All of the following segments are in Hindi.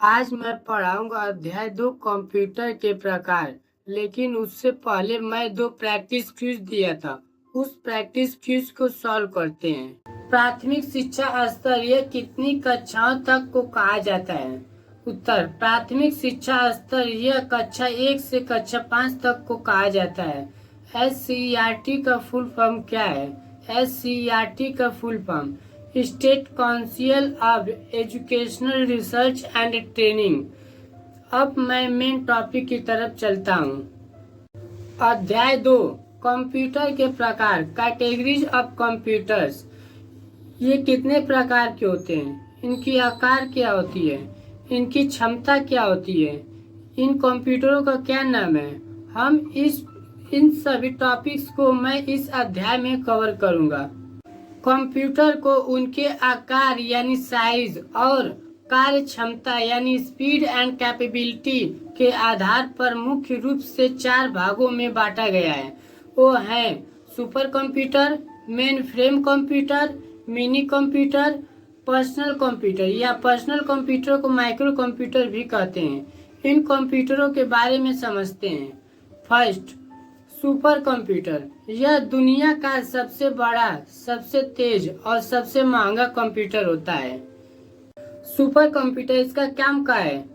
आज मैं पढ़ाऊंगा अध्याय 2 कंप्यूटर के प्रकार। लेकिन उससे पहले मैं 2 प्रैक्टिस क्विज दिया था। उस प्रैक्टिस क्विज को सॉल्व करते हैं। प्राथमिक शिक्षा स्तर यह कितनी कक्षाओं तक को कहा जाता है? उत्तर, प्राथमिक शिक्षा स्तर यह कक्षा 1 से कक्षा 5 तक को कहा जाता है। SCERT का फुल फॉर्म क्या है? SCERT का full form state council of educational research and training. अब मैं मेन टॉपिक की तरफ चलता हूँ। अध्याय 2 कंप्यूटर के प्रकार, कैटेगरीज ऑफ कंप्यूटर्स। ये कितने प्रकार के होते हैं? इनकी आकार क्या होती है? इनकी क्षमता क्या होती है? इन कंप्यूटरों का क्या नाम है? इन सभी टॉपिक्स को मैं इस अध्याय में कवर करूंगा। कंप्यूटर को उनके आकार यानी साइज और कार्य क्षमता यानी स्पीड एंड कैपेबिलिटी के आधार पर मुख्य रूप से 4 भागों में बांटा गया है। वो हैं super computer, main frame computer, mini computer, personal computer या पर्सनल कंप्यूटर को माइक्रो कंप्यूटर भी कहते हैं। इन कंप्यूटरों के बारे में समझते हैं। First, super computer. यह दुनिया का सबसे बड़ा, सबसे तेज और सबसे महंगा कंप्यूटर होता है। सुपर कंप्यूटर इसका काम क्या है?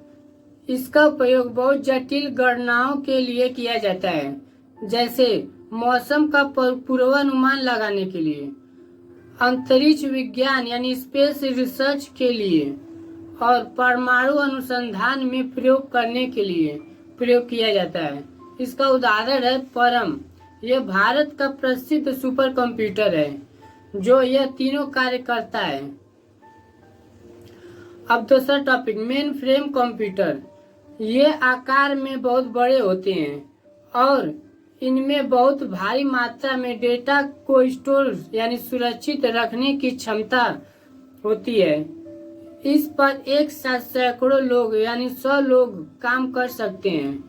इसका उपयोग बहुत जटिल गणनाओं के लिए किया जाता है, जैसे मौसम का पूर्वानुमान लगाने के लिए, अंतरिक्ष विज्ञान यानी स्पेस रिसर्च के लिए और परमाणु अनुसंधान में प्रयोग करने के लिए प्रयोग किया जाता है। इसका उदाहरण है परम। यह भारत का प्रसिद्ध सुपर कंप्यूटर है जो यह तीनों कार्य करता है। अब दूसरा टॉपिक, मेन फ्रेम कंप्यूटर। ये आकार में बहुत बड़े होते हैं और इनमें बहुत भारी मात्रा में डेटा को स्टोर यानी सुरक्षित रखने की क्षमता होती है। इस पर एक साथ सैकड़ों लोग यानी 100 लोग काम कर सकते हैं।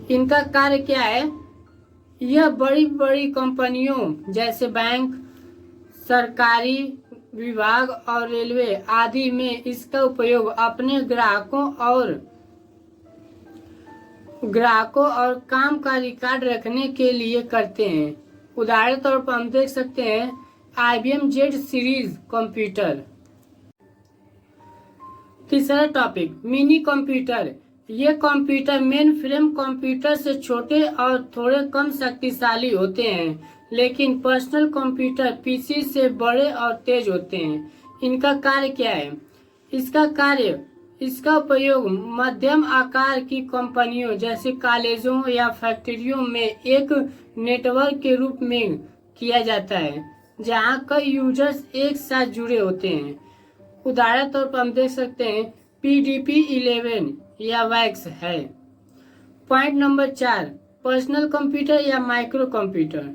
इनका कार्य क्या है? यह बड़ी बड़ी कंपनियों जैसे बैंक, सरकारी विभाग और रेलवे आदि में इसका उपयोग अपने ग्राहकों और काम का रिकॉर्ड रखने के लिए करते हैं। उदाहरण तौर पर हम देख सकते हैं IBM Z सीरीज कंप्यूटर। तीसरा टॉपिक, मिनी कंप्यूटर। ये कंप्यूटर मेन फ्रेम कंप्यूटर से छोटे और थोड़े कम शक्तिशाली होते हैं, लेकिन पर्सनल कंप्यूटर PC से बड़े और तेज होते हैं। इनका कार्य क्या है? इसका उपयोग मध्यम आकार की कंपनियों जैसे कॉलेजों या फैक्ट्रियों में एक नेटवर्क के रूप में किया जाता है, जहां कई यूजर्स एक साथ जुड़े होते हैं। उदाहरण तौर पर हम देख सकते हैं PDP-11 या वैक्स है। पॉइंट नंबर 4, पर्सनल कंप्यूटर या माइक्रो कंप्यूटर।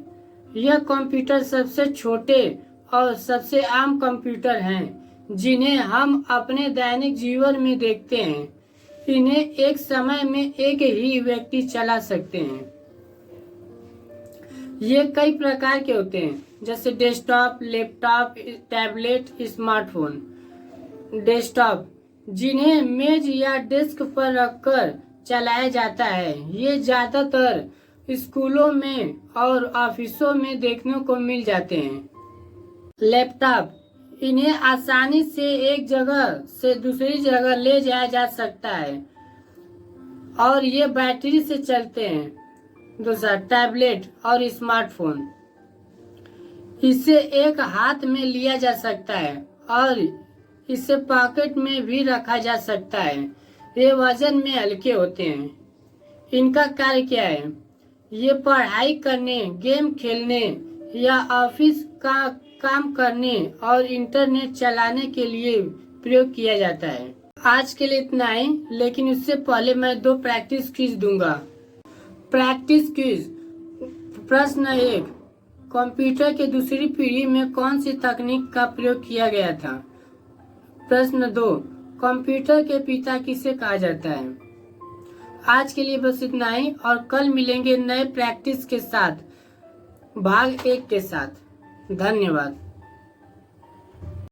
यह कंप्यूटर सबसे छोटे और सबसे आम कंप्यूटर हैं जिन्हें हम अपने दैनिक जीवन में देखते हैं। इन्हें एक समय में एक ही व्यक्ति चला सकते हैं। ये कई प्रकार के होते हैं, जैसे desktop, laptop, tablet, smartphone. Desktop, जिन्हें मेज या डेस्क पर रखकर चलाया जाता है, ये ज्यादातर स्कूलों में और ऑफिसों में देखने को मिल जाते हैं। लैपटॉप, इन्हें आसानी से एक जगह से दूसरी जगह ले जाया जा सकता है और ये बैटरी से चलते हैं। दूसरा, टैबलेट और स्मार्टफोन, इसे एक हाथ में लिया जा सकता है और इसे पॉकेट में भी रखा जा सकता है। ये वजन में हल्के होते हैं। इनका कार्य क्या है? ये पढ़ाई करने, गेम खेलने या ऑफिस का काम करने और इंटरनेट चलाने के लिए प्रयोग किया जाता है। आज के लिए इतना ही, लेकिन उससे पहले मैं 2 प्रैक्टिस क्विज दूंगा। Practice quiz. प्रश्न 1, कंप्यूटर की दूसरी पीढ़ी में कौन सी तकनीक का प्रयोग किया गया था? प्रश्न 2, कंप्यूटर के पिता किसे कहा जाता है? आज के लिए बस इतना ही और कल मिलेंगे नए प्रैक्टिस के साथ, भाग 1 के साथ। धन्यवाद।